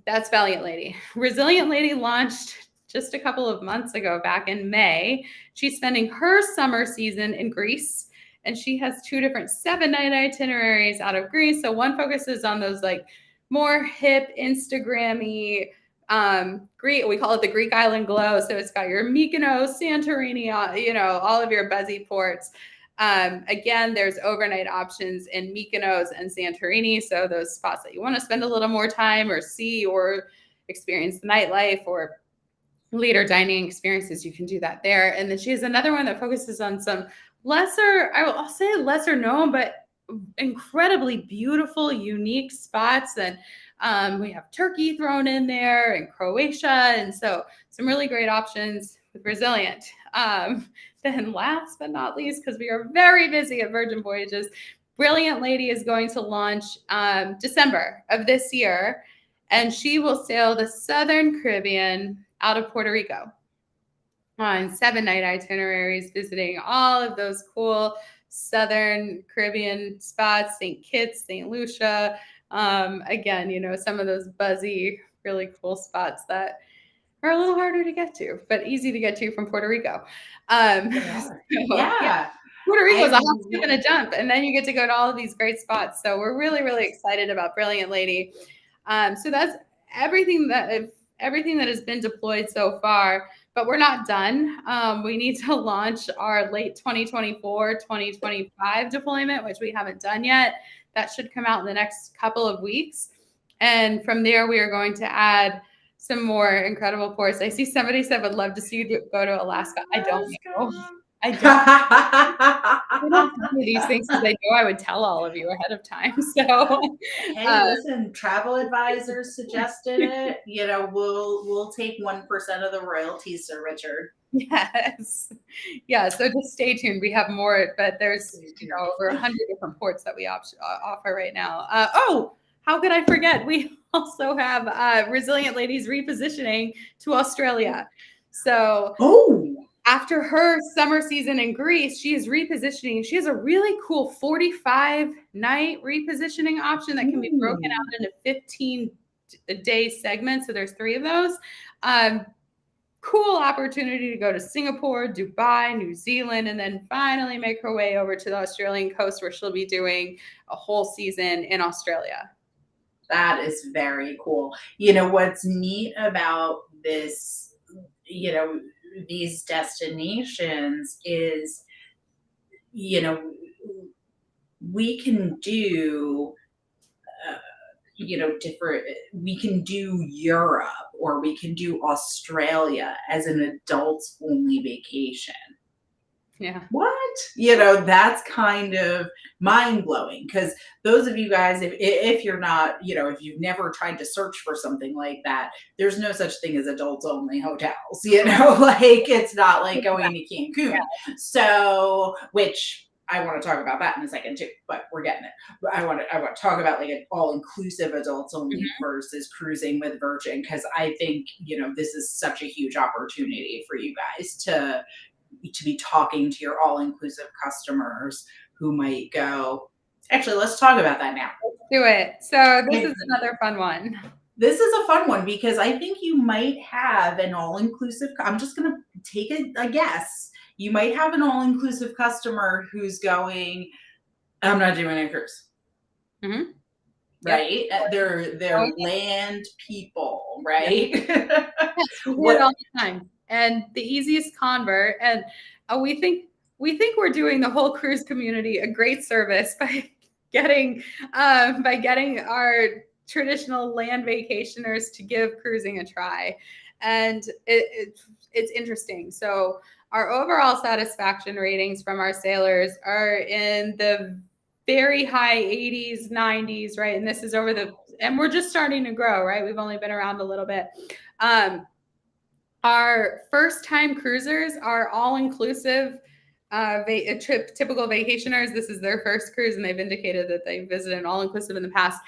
Speaker 2: that's Valiant Lady. Resilient Lady launched just a couple of months ago, back in May. She's spending her summer season in Greece, and she has 2 different 7-night itineraries out of Greece. So one focuses on those like more hip, Instagrammy, Greek, we call it the Greek island glow. So it's got your Mykonos, Santorini, all of your buzzy ports. Again, there's overnight options in Mykonos and Santorini. So those spots that you want to spend a little more time or see or experience the nightlife or later dining experiences, you can do that there. And then she has another one that focuses on some I'll say lesser known, but incredibly beautiful, unique spots. And we have Turkey thrown in there and Croatia. And so some really great options with Resilient. Then last but not least, because we are very busy at Virgin Voyages, Brilliant Lady is going to launch December of this year. And she will sail the Southern Caribbean out of Puerto Rico on 7-night itineraries, visiting all of those cool Southern Caribbean spots, St. Kitts, St. Lucia. Again, some of those buzzy, really cool spots that are a little harder to get to, but easy to get to from Puerto Rico.
Speaker 1: Yeah.
Speaker 2: Puerto Rico is a hop, skip, and a jump, and then you get to go to all of these great spots. So we're really, really excited about Brilliant Lady. So that's everything that has been deployed so far, but we're not done. We need to launch our late 2024, 2025 deployment, which we haven't done yet. That should come out in the next couple of weeks. And from there, we are going to add some more incredible ports. I see somebody said would love to see you go to Alaska. I don't know. I don't tell you these things because I know I would tell all of you ahead of time. So,
Speaker 1: Hey,
Speaker 2: uh,
Speaker 1: listen, travel advisors suggested it. We'll take 1% of the royalties, Sir Richard.
Speaker 2: yes. Yeah, so just stay tuned. We have more, but there's,
Speaker 1: Stay
Speaker 2: you
Speaker 1: tuned.
Speaker 2: know, over 100 different ports that we offer right now. Oh, how could I forget? We also have Resilient Ladies repositioning to Australia. So
Speaker 1: Oh,
Speaker 2: after her summer season in Greece, she is repositioning. She has a really cool 45-night repositioning option that can be broken
Speaker 1: ooh,
Speaker 2: out into 15-day segments. So there's 3 of those. Um, cool opportunity to go to Singapore, Dubai, New Zealand, and then finally make her way over to the Australian coast where she'll be doing a whole season in Australia.
Speaker 1: that is very cool. You know what's neat about this, you know, these destinations is, you know, we can do different, we can do Europe or we can do Australia as an adults only vacation.
Speaker 2: Yeah.
Speaker 1: What? That's kind of mind blowing because those of you guys, if you're not, if you've never tried to search for something like that, there's no such thing as adults only hotels, like it's not like going to Cancun. So, which I want to talk about that in a second too, but we're getting it. I want to talk about like an all inclusive adults only
Speaker 2: Mhm.
Speaker 1: versus cruising with Virgin because I think, this is such a huge opportunity for you guys to be talking to your all-inclusive customers who might go, actually, let's talk about that now.
Speaker 2: Do it. So this
Speaker 1: If
Speaker 2: is another fun one.
Speaker 1: this is a fun one because I think you might have an all-inclusive, I'm just going to take a guess. You might have an all-inclusive customer who's going, I'm not doing a cruise.
Speaker 2: Mhm. Yep.
Speaker 1: Right? They're land people,
Speaker 2: Yep.
Speaker 1: right?
Speaker 2: Yes, we hear it
Speaker 1: What
Speaker 2: all the time. And the easiest convert, and we think we're doing the whole cruise community a great service by getting our traditional land vacationers to give cruising a try. And it's interesting. So our overall satisfaction ratings from our sailors are in the very high 80s, 90s, right? And this is and we're just starting to grow, right? We've only been around a little bit. Um, our first time cruisers are all inclusive typical vacationers. This is their first cruise, and they've indicated that they visited an all inclusive in the past.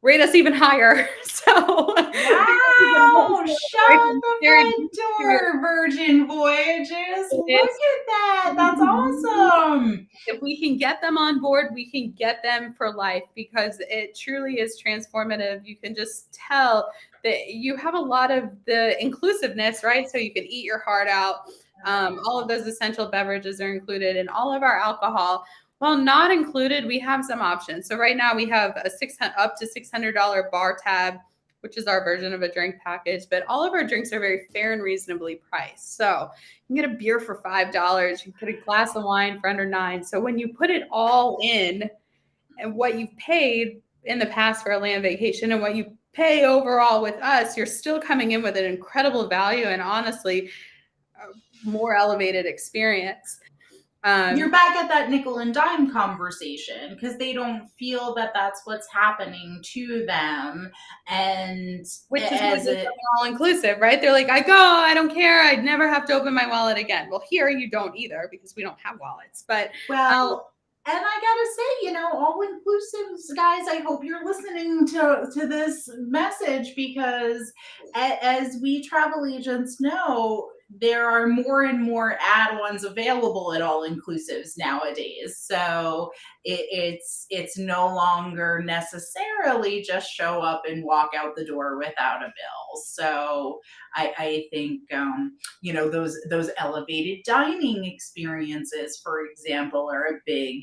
Speaker 2: Rate us even higher. So
Speaker 1: Wow! Shut the front door, Virgin Voyages. Look at that. That's awesome.
Speaker 2: if we can get them on board, we can get them for life because it truly is transformative. You can just tell that you have a lot of the inclusiveness, right? So you can eat your heart out. All of those essential beverages are included, and all of our alcohol. While not included, we have some options. So right now we have up to $600 bar tab, which is our version of a drink package. But all of our drinks are very fair and reasonably priced. So you can get a beer for $5. You can get a glass of wine for under $9. So when you put it all in, and what you've paid in the past for a land vacation and what you pay overall with us, you're still coming in with an incredible value and honestly a more elevated experience.
Speaker 1: You're back at that nickel and dime conversation because they don't feel that that's what's happening to them. And
Speaker 2: Which is what
Speaker 1: as
Speaker 2: makes
Speaker 1: a
Speaker 2: them all inclusive, right? They're like, I go, I don't care. I'd never have to open my wallet again. Well, here you don't either because we don't have wallets. But
Speaker 1: Well, and I gotta say, all inclusives, guys, I hope you're listening to this message because as we travel agents know, there are more and more add-ons available at all inclusives nowadays. So it's no longer necessarily just show up and walk out the door without a bill. So I think those elevated dining experiences, for example, are a big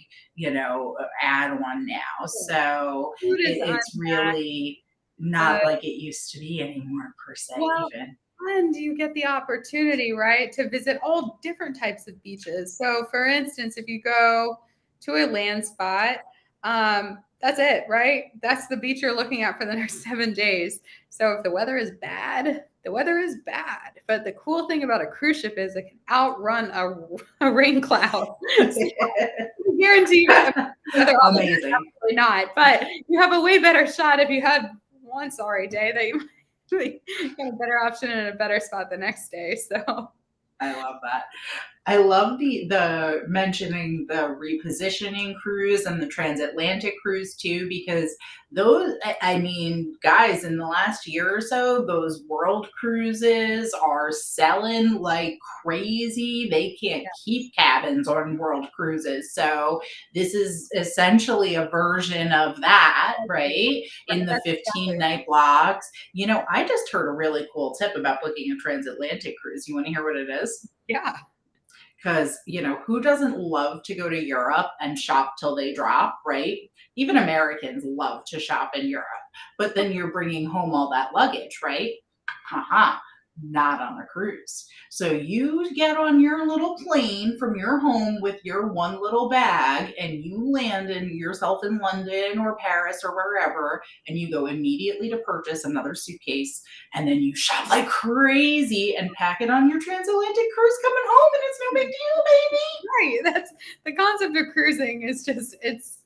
Speaker 1: add-on now. So
Speaker 2: food is
Speaker 1: it's
Speaker 2: unmatched.
Speaker 1: really not like it used to be anymore, per se,
Speaker 2: Well,
Speaker 1: even.
Speaker 2: and you get the opportunity, right, to visit all different types of beaches. So, for instance, if you go to a land spot, that's it, right? That's the beach you're looking at for the next 7 days. So, if the weather is bad, the weather is bad. But the cool thing about a cruise ship is it can outrun a rain cloud. So I guarantee you weather all the time,
Speaker 1: Amazing.
Speaker 2: absolutely not. But you have a way better shot if you had one sorry day that you might get a better option and a better spot the next day. So
Speaker 1: I love that. I love the mentioning the repositioning cruise and the transatlantic cruise too, because those, I mean, guys, in the last year or so, those world cruises are selling like crazy. They can't keep cabins on world cruises. So this is essentially a version of that, right? In the
Speaker 2: that's
Speaker 1: 15
Speaker 2: exactly
Speaker 1: night blocks. You know, I just heard a really cool tip about booking a transatlantic cruise. You want to hear what it is?
Speaker 2: yeah.
Speaker 1: Because, you know, who doesn't love to go to Europe and shop till they drop, right? Even Americans love to shop in Europe, but then you're bringing home all that luggage, right? Haha, not on a cruise. So you get on your little plane from your home with your one little bag and you land in yourself in London or Paris or wherever, and you go immediately to purchase another suitcase, and then you shop like crazy and pack it on your transatlantic cruise coming home, and it's no big deal, baby.
Speaker 2: Right. That's the concept of cruising is just it's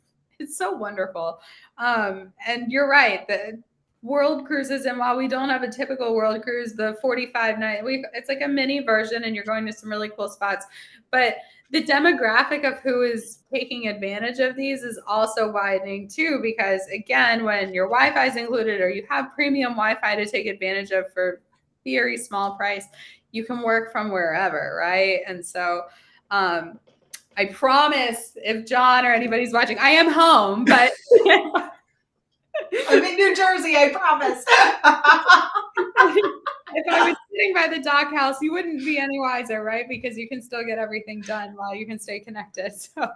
Speaker 2: so wonderful. And you're right. The world cruises, and while we don't have a typical world cruise, the 45 night it's like a mini version and you're going to some really cool spots. But the demographic of who is taking advantage of these is also widening too, because again, when your Wi-Fi is included or you have premium Wi-Fi to take advantage of for very small price, you can work from wherever, right? And so I promise if John or anybody's watching, I am home, but
Speaker 1: I'm in New Jersey, I promise.
Speaker 2: if I was sitting by the dock house, you wouldn't be any wiser, right? Because you can still get everything done while you can stay connected. So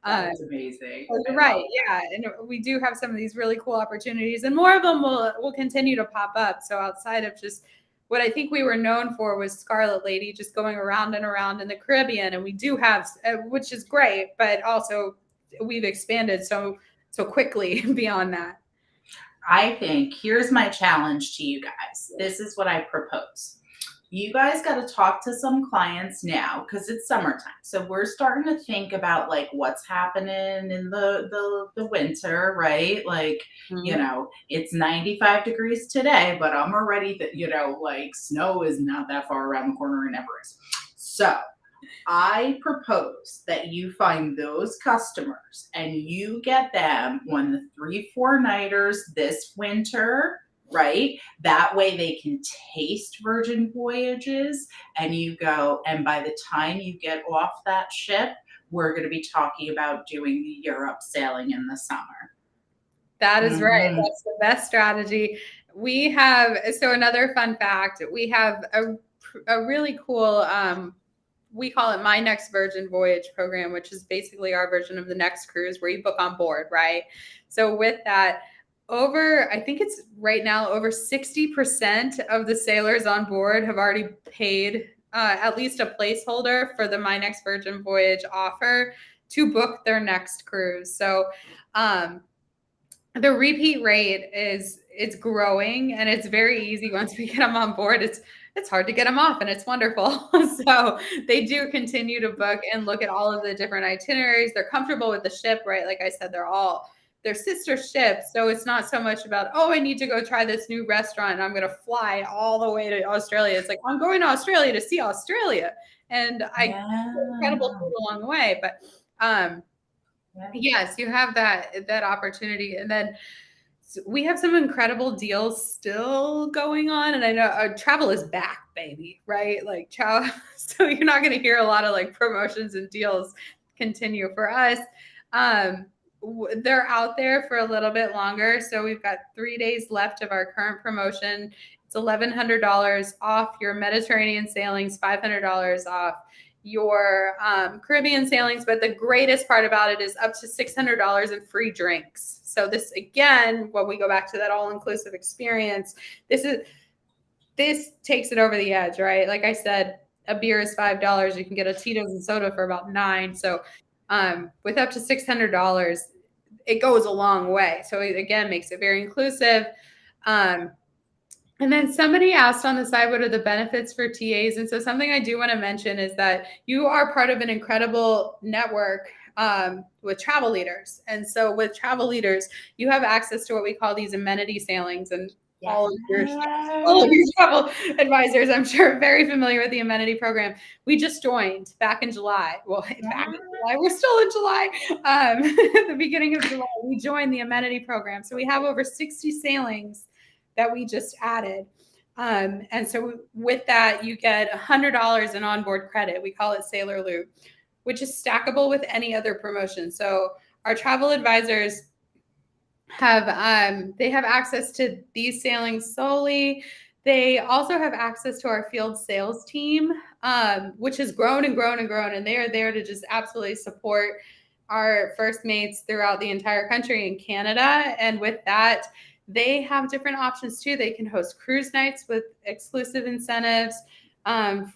Speaker 1: That's amazing.
Speaker 2: you're right. Yeah. And we do have some of these really cool opportunities, and more of them will continue to pop up. So outside of just what I think we were known for was Scarlet Lady, just going around and around in the Caribbean. And we do have, which is great, but also we've expanded so quickly beyond that.
Speaker 1: I think here's my challenge to you guys. This is what I propose. You guys got to talk to some clients now because it's summertime. So we're starting to think about like what's happening in the winter, right? Like, you know, it's 95 degrees today, but I'm already you know, like snow is not that far around the corner and never is. So I propose that you find those customers and you get them on the 3-4 nighters this winter, right? That way they can taste Virgin Voyages, and you go, and by the time you get off that ship, we're going to be talking about doing the Europe sailing in the summer.
Speaker 2: That is right. That's the best strategy. We have, so another fun fact, we have a really cool, we call it My Next Virgin Voyage program, which is basically our version of the next cruise where you book on board, right? So with that, I think it's right now over 60% of the sailors on board have already paid at least a placeholder for the My Next Virgin Voyage offer to book their next cruise. So the repeat rate it's growing, and it's very easy once we get them on board. It's hard to get them off, and it's wonderful. So they do continue to book and look at all of the different itineraries. They're comfortable with the ship, right? Like I said, they're sister ships. So it's not so much about, oh, I need to go try this new restaurant and I'm going to fly all the way to Australia. It's like, I'm going to Australia to see Australia. And I get incredible food along the way. But yes, you have that opportunity. And then we have some incredible deals still going on. And I know travel is back, baby, right? Like so you're not going to hear a lot of like promotions and deals continue for us. They're out there for a little bit longer. So we've got 3 days left of our current promotion. It's $1,100 off your Mediterranean sailings, $500 off your Caribbean sailings. But the greatest part about it is up to $600 in free drinks. So this, again, when we go back to that all-inclusive experience, this takes it over the edge, right? Like I said, a beer is $5. You can get a Tito's and soda for about $9. So with up to $600, it goes a long way. So it, again, makes it very inclusive. And then somebody asked on the side, what are the benefits for TAs? And so something I do want to mention is that you are part of an incredible network with travel leaders. And so with travel leaders, you have access to what we call these amenity sailings, and
Speaker 1: Yes.
Speaker 2: all of your travel advisors, I'm sure, are very familiar with the amenity program. We just joined back in July. Well, back in July, we're still in July. At the beginning of July, we joined the amenity program. So we have over 60 sailings that we just added. And so with that, you get $100 in onboard credit. We call it Sailor Loop, which is stackable with any other promotion. So our travel advisors have access to these sailings solely. They also have access to our field sales team, which has grown and grown and grown, and they are there to just absolutely support our first mates throughout the entire country in Canada. And with that, they have different options too. They can host cruise nights with exclusive incentives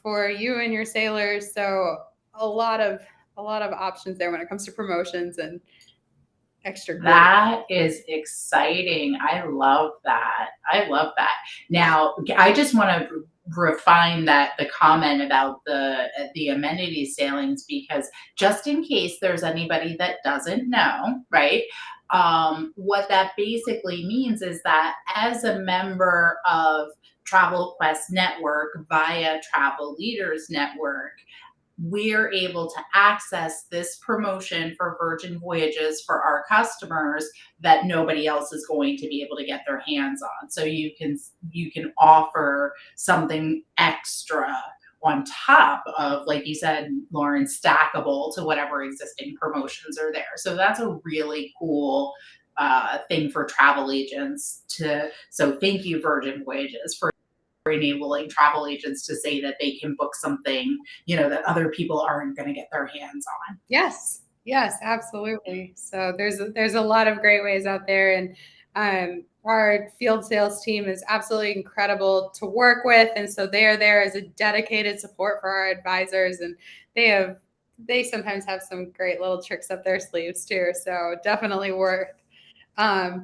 Speaker 2: for you and your sailors. So a lot of options there when it comes to promotions and extra.
Speaker 1: That is exciting. I love that. I love that. Now, I just want to refine the comment about the amenity sailings, because just in case there's anybody that doesn't know, right? What that basically means is that as a member of Travel Quest Network via Travel Leaders Network, we're able to access this promotion for Virgin Voyages for our customers that nobody else is going to be able to get their hands on. So you can offer something extra on top of, like you said, Lauren, stackable to whatever existing promotions are there. So that's a really cool thing for travel agents to. So thank you, Virgin Voyages, for enabling travel agents to say that they can book something, that other people aren't going to get their hands on.
Speaker 2: Yes, absolutely. So there's a lot of great ways out there, and our field sales team is absolutely incredible to work with, and so they are there as a dedicated support for our advisors, and they sometimes have some great little tricks up their sleeves too. So definitely worth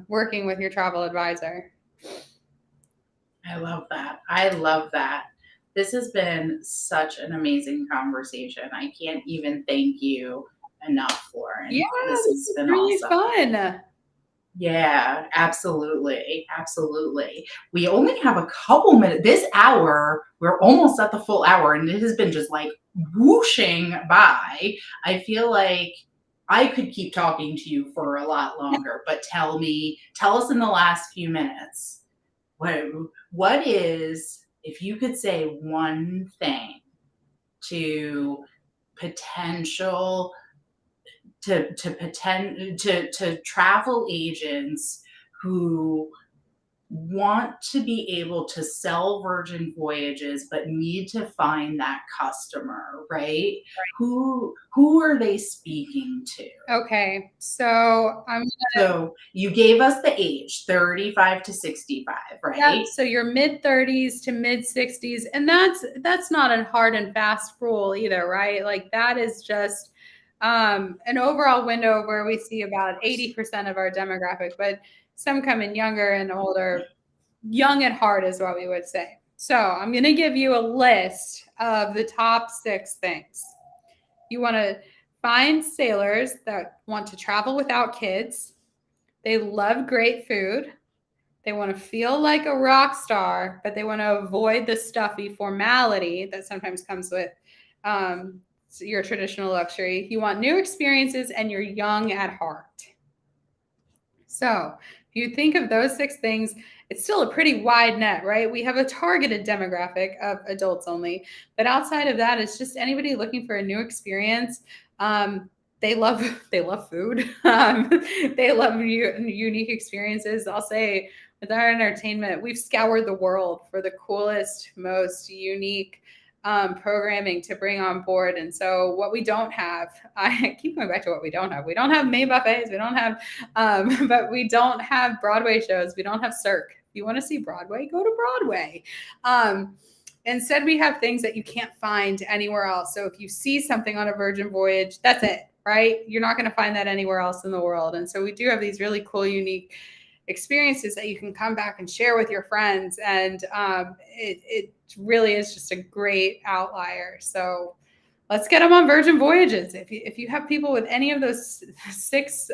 Speaker 2: working with your travel advisor.
Speaker 1: I love that. I love that. This has been such an amazing conversation. I can't even thank you enough, Lauren.
Speaker 2: Yeah,
Speaker 1: this has been
Speaker 2: really
Speaker 1: awesome.
Speaker 2: fun.
Speaker 1: Yeah, absolutely. Absolutely. We only have a couple minutes. This hour, we're almost at the full hour, and it has been just like whooshing by. I feel like I could keep talking to you for a lot longer, but tell us in the last few minutes, what is, if you could say one thing to travel agents who want to be able to sell Virgin Voyages but need to find that customer, right? Who are they speaking to?
Speaker 2: Okay, so
Speaker 1: So you gave us the age, 35 to 65, right?
Speaker 2: Yeah, so your mid-30s to mid-60s, and that's not a hard and fast rule either, right? Like that is just an overall window where we see about 80% of our demographic, but some come in younger and older. Young at heart is what we would say. So I'm going to give you a list of the top 6 things. You want to find sailors that want to travel without kids. They love great food. They want to feel like a rock star, but they want to avoid the stuffy formality that sometimes comes with your traditional luxury. You want new experiences, and you're young at heart. So if you think of those 6 things, it's still a pretty wide net, right? We have a targeted demographic of adults only, but outside of that, it's just anybody looking for a new experience. They love food. They love unique experiences. I'll say with our entertainment, we've scoured the world for the coolest, most unique programming to bring on board. And so what we don't have, I keep going back to what we don't have. We don't have main buffets. We don't have, but we don't have Broadway shows. We don't have Cirque. If you want to see Broadway, go to Broadway. Instead, we have things that you can't find anywhere else. So if you see something on a Virgin Voyage, that's it, right? You're not going to find that anywhere else in the world. And so we do have these really cool, unique experiences that you can come back and share with your friends. And it really is just a great outlier. So let's get them on Virgin Voyages. If you have people with any of those six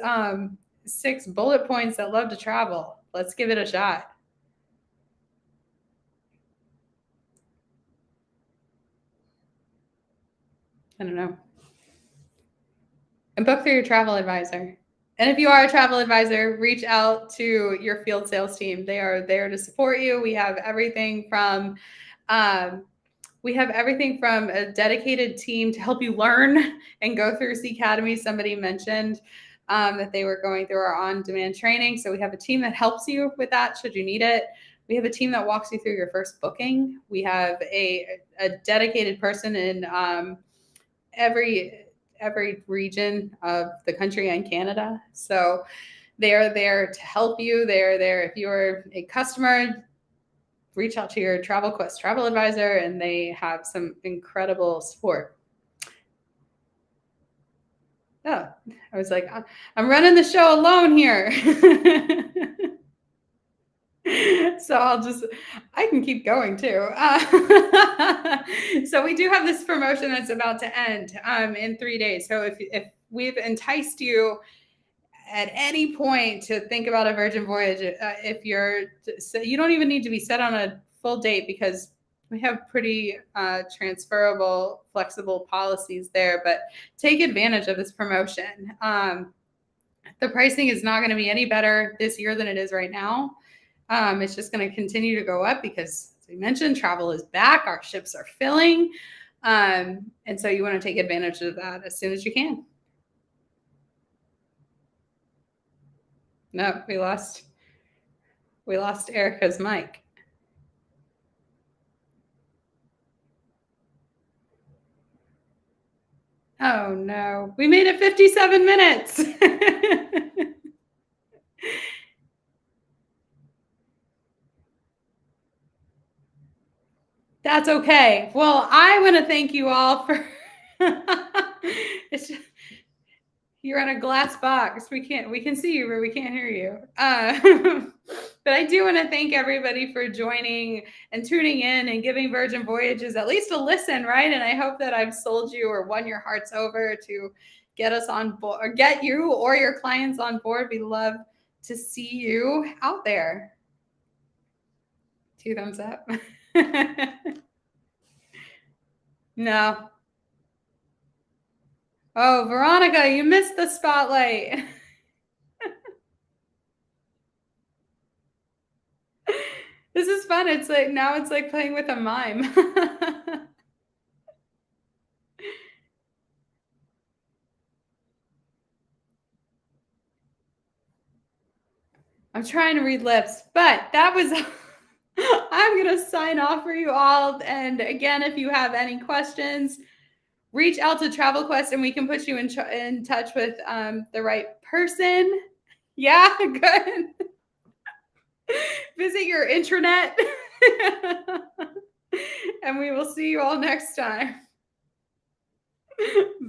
Speaker 2: bullet points that love to travel, let's give it a shot. I don't know. And book through your travel advisor. And if you are a travel advisor, reach out to your field sales team. They are there to support you. We have everything from a dedicated team to help you learn and go through C Academy. Somebody mentioned that they were going through our on-demand training. So we have a team that helps you with that should you need it. We have a team that walks you through your first booking. We have a dedicated person in every region of the country and Canada. So they are there to help you. They're there if you're a customer. Reach out to your TravelQuest travel advisor, and they have some incredible support. Oh, I was like, I'm running the show alone here. So I can keep going too. So we do have this promotion that's about to end in 3 days. So if we've enticed you at any point to think about a Virgin Voyage, you don't even need to be set on a full date because we have pretty transferable, flexible policies there, but take advantage of this promotion. The pricing is not going to be any better this year than it is right now. It's just going to continue to go up because, as we mentioned, travel is back. Our ships are filling. And so you want to take advantage of that as soon as you can. No, we lost Erica's mic. Oh no, we made it 57 minutes. That's okay. Well, I want to thank you all for you're in a glass box. We can see you, but we can't hear you. But I do want to thank everybody for joining and tuning in and giving Virgin Voyages at least a listen, right? And I hope that I've sold you or won your hearts over to get us on board, or get you or your clients on board. We love to see you out there. 2 thumbs up. No. Oh, Veronica, you missed the spotlight. This is fun. It's like playing with a mime. I'm trying to read lips, but that was I'm going to sign off for you all. And again, if you have any questions, reach out to TravelQuest and we can put you in touch with the right person. Yeah, good. Visit your intranet. And we will see you all next time.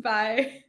Speaker 2: Bye.